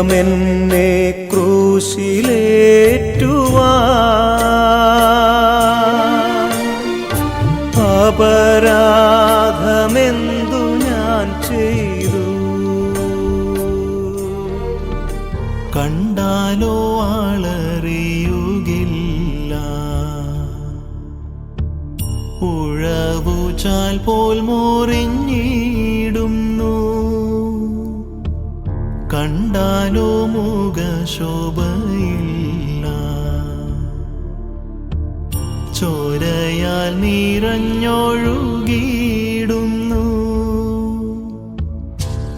സ്നേഹമെന്നെ ക്രൂശിലേറ്റുവാൻ അപരാധമെന്തു ഞാൻ ചെയ്തു? കണ്ടാലോ ആളറിയുകില്ല, ഉഴവുചാൽ പോൽ മുറിഞ്ഞിടുന്നു. കണ്ടാലോ മുഖശോഭയില്ല, ചോരയാൽ നിറഞ്ഞൊഴുകിയിടുന്നു.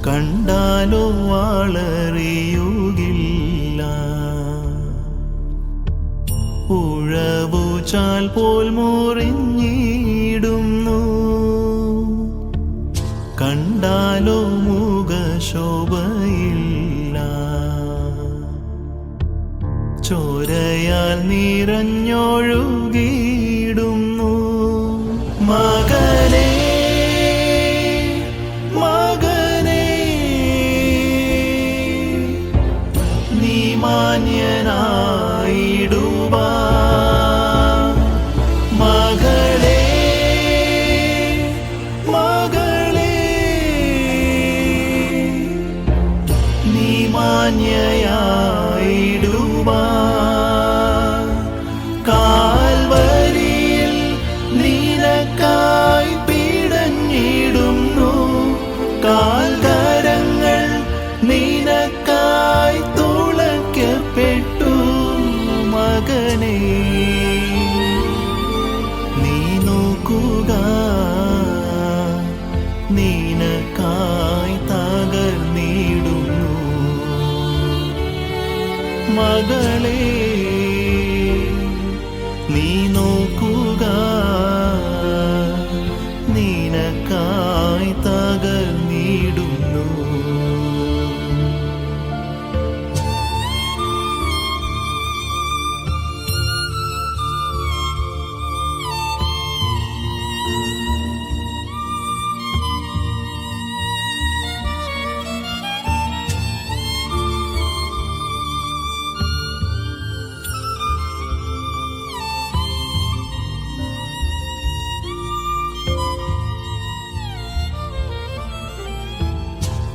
കണ്ടാലോ ആളറിയുകില്ല, ഉഴവുചാൽ പോൽ മുറിഞ്ഞിടുന്നു. കണ്ടാലോ മുഖശോഭയില്ല, ചോരയാൽ നിറഞ്ഞൊഴുകിയിടുന്നു. മകനേ മകനേ, നീ മാന്യനായിടുവാൻ. മകളേ മകളേ, നീ മാന്യയായിടുവാൻ. കാൽവരിയിൽ നിനക്കായി പിടഞ്ഞിടുന്നു. കാൽകരങ്ങൾ നിനക്കായി തുളയ്ക്കപ്പെട്ടു. മകനേ, നീ നോക്കുക, നിനക്കായി തകർന്നിടുന്നു. മകളേ, നീ നോക്കുക, നിനക്കായി തകർന്നിടുന്നു.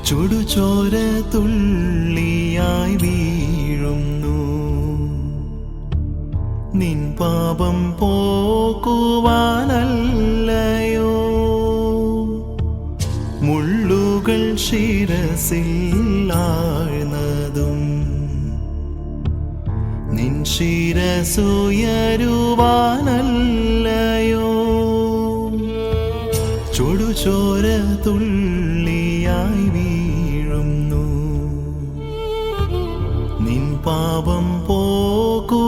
ചുടുചോര തുള്ളിയായി വീഴുന്നു. നിൻ പാപം പോക്കുവാനല്ലയോ? മുള്ളുകൾ ശിരസിൽ ആഴ്ന്നതും നിൻ ശിരസുയരുവാനല്ലയോ? ചുടുചോര തുള്ളിയായി വീഴുന്നു. നിൻ പാപം പോക്കുവാനല്ല